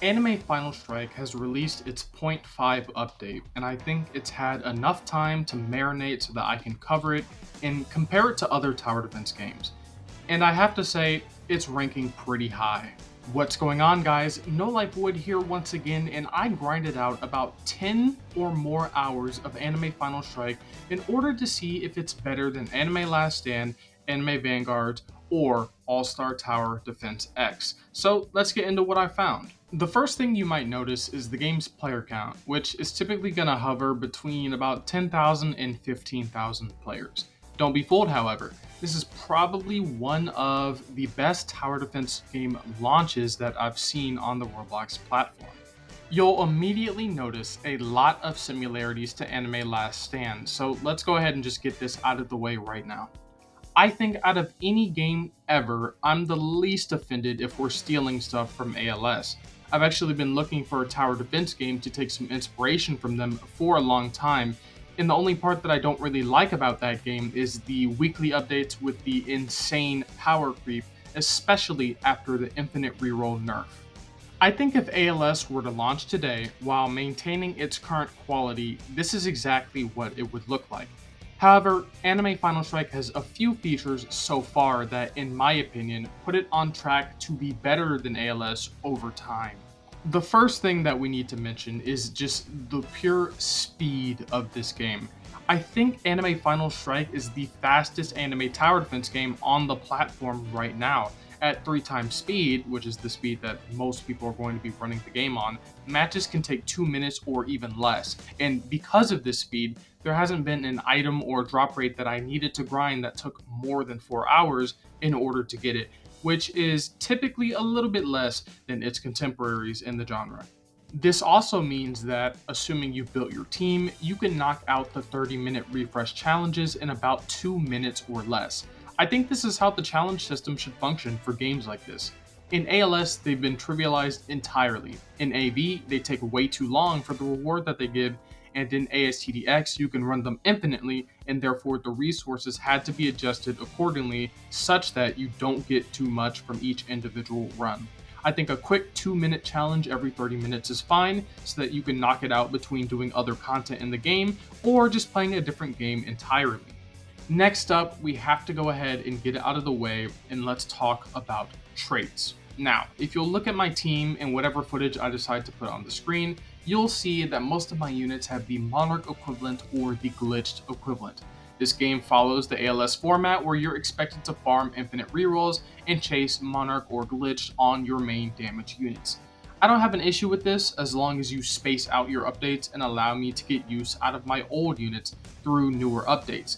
Anime Final Strike has released its point 0.5 update, and I think it's had enough time to marinate so that I can cover it and compare it to other tower defense games. And I have to say, it's ranking pretty high. What's going on, guys? NoLifeWood here once again, and I grinded out about 10 or more hours of Anime Final Strike in order to see if it's better than Anime Last Stand, Anime Vanguard, or All-Star Tower Defense X. So let's get into what I found. The first thing you might notice is the game's player count, which is typically going to hover between about 10,000 and 15,000 players. Don't be fooled, however. This is probably one of the best tower defense game launches that I've seen on the Roblox platform. You'll immediately notice a lot of similarities to Anime Last Stand, so let's go ahead and just get this out of the way right now. I think out of any game ever, I'm the least offended if we're stealing stuff from ALS. I've actually been looking for a tower defense game to take some inspiration from them for a long time, and the only part that I don't really like about that game is the weekly updates with the insane power creep, especially after the infinite reroll nerf. I think if ALS were to launch today while maintaining its current quality, this is exactly what it would look like. However, Anime Final Strike has a few features so far that, in my opinion, put it on track to be better than ALS over time. The first thing that we need to mention is just the pure speed of this game. I think Anime Final Strike is the fastest anime tower defense game on the platform right now. At 3 times speed, which is the speed that most people are going to be running the game on, matches can take 2 minutes or even less. And because of this speed, there hasn't been an item or drop rate that I needed to grind that took more than 4 hours in order to get it, which is typically a little bit less than its contemporaries in the genre. This also means that, assuming you've built your team, you can knock out the 30-minute refresh challenges in about 2 minutes or less. I think this is how the challenge system should function for games like this. In ALS, they've been trivialized entirely. In AV, they take way too long for the reward that they give, and in ASTDX, you can run them infinitely, and therefore the resources had to be adjusted accordingly such that you don't get too much from each individual run. I think a quick 2-minute challenge every 30 minutes is fine, so that you can knock it out between doing other content in the game or just playing a different game entirely. Next up, we have to go ahead and get it out of the way, and let's talk about traits. Now, if you'll look at my team and whatever footage I decide to put on the screen, you'll see that most of my units have the Monarch equivalent or the glitched equivalent. This game follows the ALS format where you're expected to farm infinite rerolls and chase Monarch or glitched on your main damage units. I don't have an issue with this as long as you space out your updates and allow me to get use out of my old units through newer updates.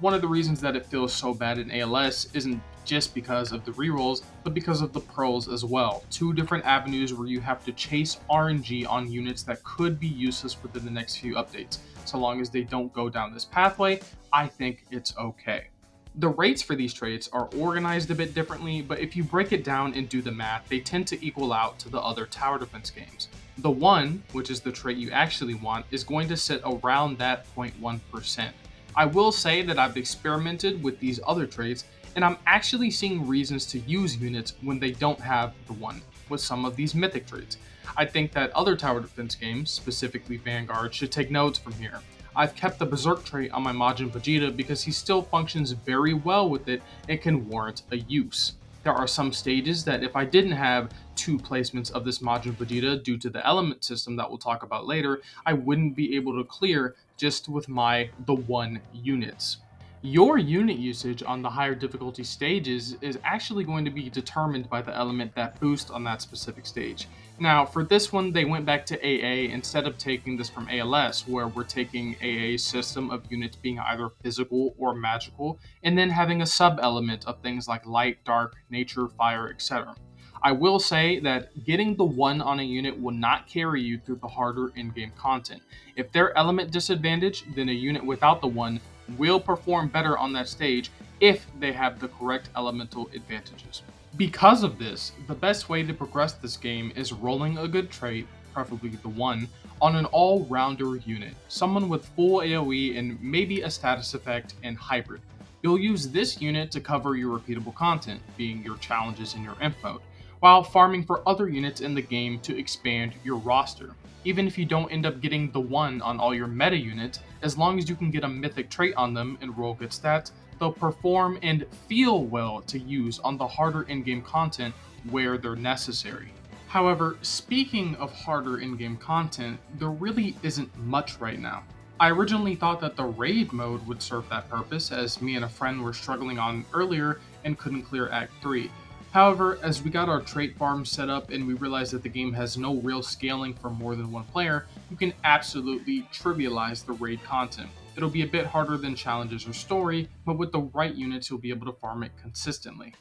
One of the reasons that it feels so bad in ALS isn't just because of the rerolls, but because of the pros as well. 2 different avenues where you have to chase RNG on units that could be useless within the next few updates. So long as they don't go down this pathway, I think it's okay. The rates for these traits are organized a bit differently, but if you break it down and do the math, they tend to equal out to the other tower defense games. The 1, which is the trait you actually want, is going to sit around that 0.1%. I will say that I've experimented with these other traits, and I'm actually seeing reasons to use units when they don't have the 1 with some of these mythic traits. I think that other tower defense games, specifically Vanguard, should take notes from here. I've kept the Berserk trait on my Majin Vegeta because he still functions very well with it and can warrant a use. There are some stages that if I didn't have 2 placements of this Majin Vegeta due to the element system that we'll talk about later, I wouldn't be able to clear just with the 1 units. Your unit usage on the higher difficulty stages is actually going to be determined by the element that boosts on that specific stage. Now, for this one, they went back to AA instead of taking this from ALS, where we're taking AA's system of units being either physical or magical, and then having a sub-element of things like light, dark, nature, fire, etc. I will say that getting the 1 on a unit will not carry you through the harder in-game content. If they're element disadvantage, then a unit without the 1 will perform better on that stage if they have the correct elemental advantages. Because of this, the best way to progress this game is rolling a good trait, preferably the 1, on an all-rounder unit, someone with full AoE and maybe a status effect and hybrid. You'll use this unit to cover your repeatable content, being your challenges and your imp mode, while farming for other units in the game to expand your roster. Even if you don't end up getting the one on all your meta units, as long as you can get a mythic trait on them and roll good stats, they'll perform and feel well to use on the harder in-game content where they're necessary. However, speaking of harder in-game content, there really isn't much right now. I originally thought that the raid mode would serve that purpose, as me and a friend were struggling on earlier and couldn't clear Act 3. However, as we got our trait farm set up and we realized that the game has no real scaling for more than one player, you can absolutely trivialize the raid content. It'll be a bit harder than challenges or story, but with the right units you'll be able to farm it consistently.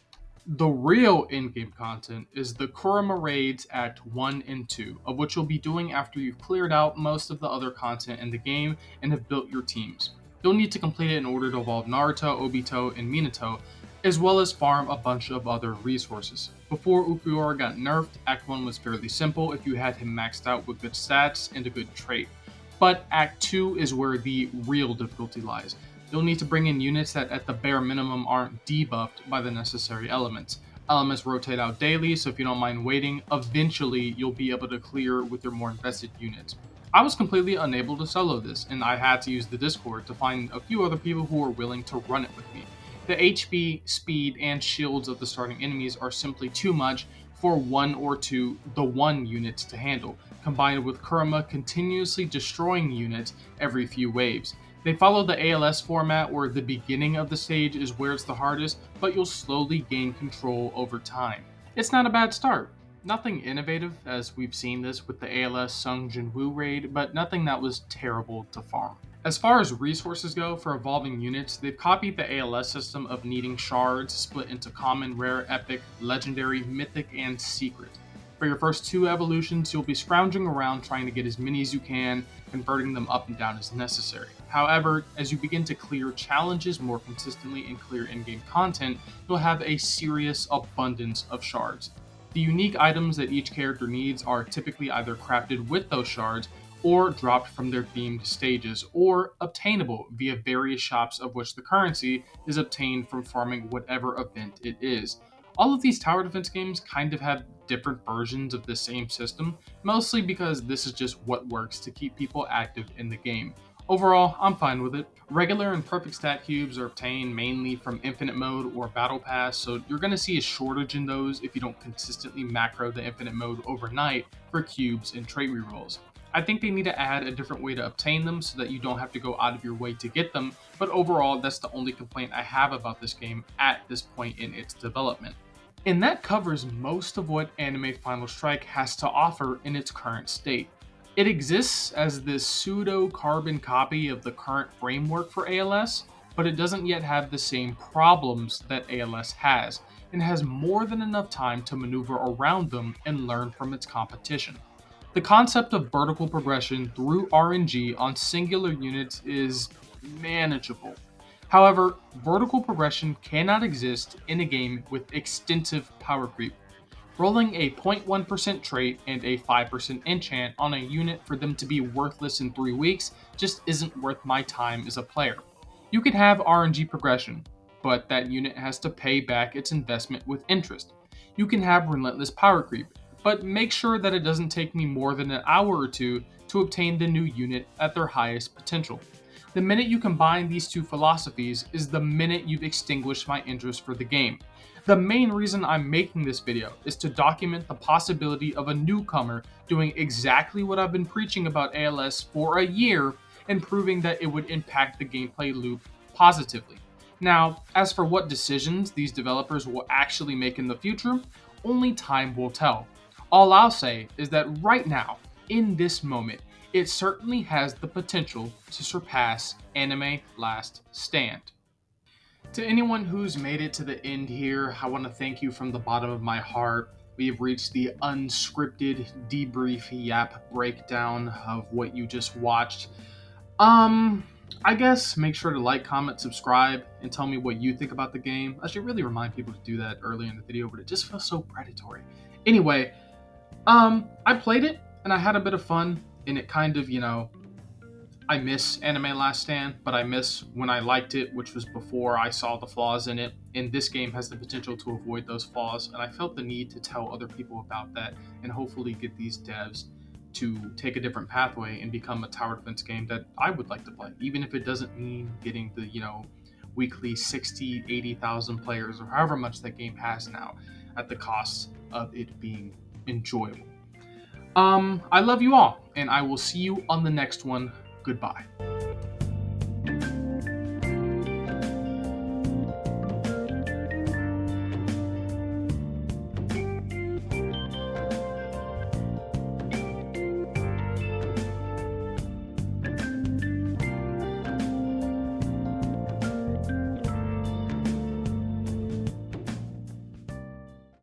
The real in-game content is the Kurama Raids Act 1 and 2, of which you'll be doing after you've cleared out most of the other content in the game and have built your teams. You'll need to complete it in order to evolve Naruto, Obito, and Minato, as well as farm a bunch of other resources. Before Ulquiorra got nerfed, Act 1 was fairly simple if you had him maxed out with good stats and a good trait. But Act 2 is where the real difficulty lies. You'll need to bring in units that at the bare minimum aren't debuffed by the necessary elements. Elements rotate out daily, so if you don't mind waiting, eventually you'll be able to clear with your more invested units. I was completely unable to solo this, and I had to use the Discord to find a few other people who were willing to run it with me. The HP, speed, and shields of the starting enemies are simply too much for one or two the one units to handle, combined with Kurama continuously destroying units every few waves. They follow the ALS format where the beginning of the stage is where it's the hardest, but you'll slowly gain control over time. It's not a bad start. Nothing innovative, as we've seen this with the ALS Sung Jin Woo raid, but nothing that was terrible to farm. As far as resources go for evolving units, they've copied the ALS system of needing shards split into common, rare, epic, legendary, mythic, and secret. For your first two evolutions, you'll be scrounging around trying to get as many as you can, converting them up and down as necessary. However, as you begin to clear challenges more consistently and clear in-game content, you'll have a serious abundance of shards. The unique items that each character needs are typically either crafted with those shards or dropped from their themed stages, or obtainable via various shops of which the currency is obtained from farming whatever event it is. All of these tower defense games kind of have different versions of the same system, mostly because this is just what works to keep people active in the game. Overall, I'm fine with it. Regular and perfect stat cubes are obtained mainly from infinite mode or battle pass, so you're going to see a shortage in those if you don't consistently macro the infinite mode overnight for cubes and trait rerolls. I think they need to add a different way to obtain them so that you don't have to go out of your way to get them, but overall, that's the only complaint I have about this game at this point in its development. And that covers most of what Anime Final Strike has to offer in its current state. It exists as this pseudo carbon copy of the current framework for ALS, but it doesn't yet have the same problems that ALS has, and has more than enough time to maneuver around them and learn from its competition. The concept of vertical progression through RNG on singular units is manageable. However, vertical progression cannot exist in a game with extensive power creep. Rolling a 0.1% trait and a 5% enchant on a unit for them to be worthless in 3 weeks just isn't worth my time as a player. You can have RNG progression, but that unit has to pay back its investment with interest. You can have relentless power creep, but make sure that it doesn't take me more than an hour or two to obtain the new unit at their highest potential. The minute you combine these two philosophies is the minute you've extinguished my interest for the game. The main reason I'm making this video is to document the possibility of a newcomer doing exactly what I've been preaching about ALS for a year and proving that it would impact the gameplay loop positively. Now, as for what decisions these developers will actually make in the future, only time will tell. All I'll say is that right now, in this moment, it certainly has the potential to surpass Anime Last Stand. To anyone who's made it to the end here, I want to thank you from the bottom of my heart. We have reached the unscripted debrief yap breakdown of what you just watched. I guess make sure to like, comment, subscribe, and tell me what you think about the game. I should really remind people to do that early in the video, but it just feels so predatory. Anyway, I played it and I had a bit of fun, and it kind of, I miss Anime Last Stand, but I miss when I liked it, which was before I saw the flaws in it. And this game has the potential to avoid those flaws, and I felt the need to tell other people about that and hopefully get these devs to take a different pathway and become a tower defense game that I would like to play, even if it doesn't mean getting the, weekly 60, 80,000 players or however much that game has now at the cost of it being enjoyable. I love you all, and I will see you on the next one. Goodbye.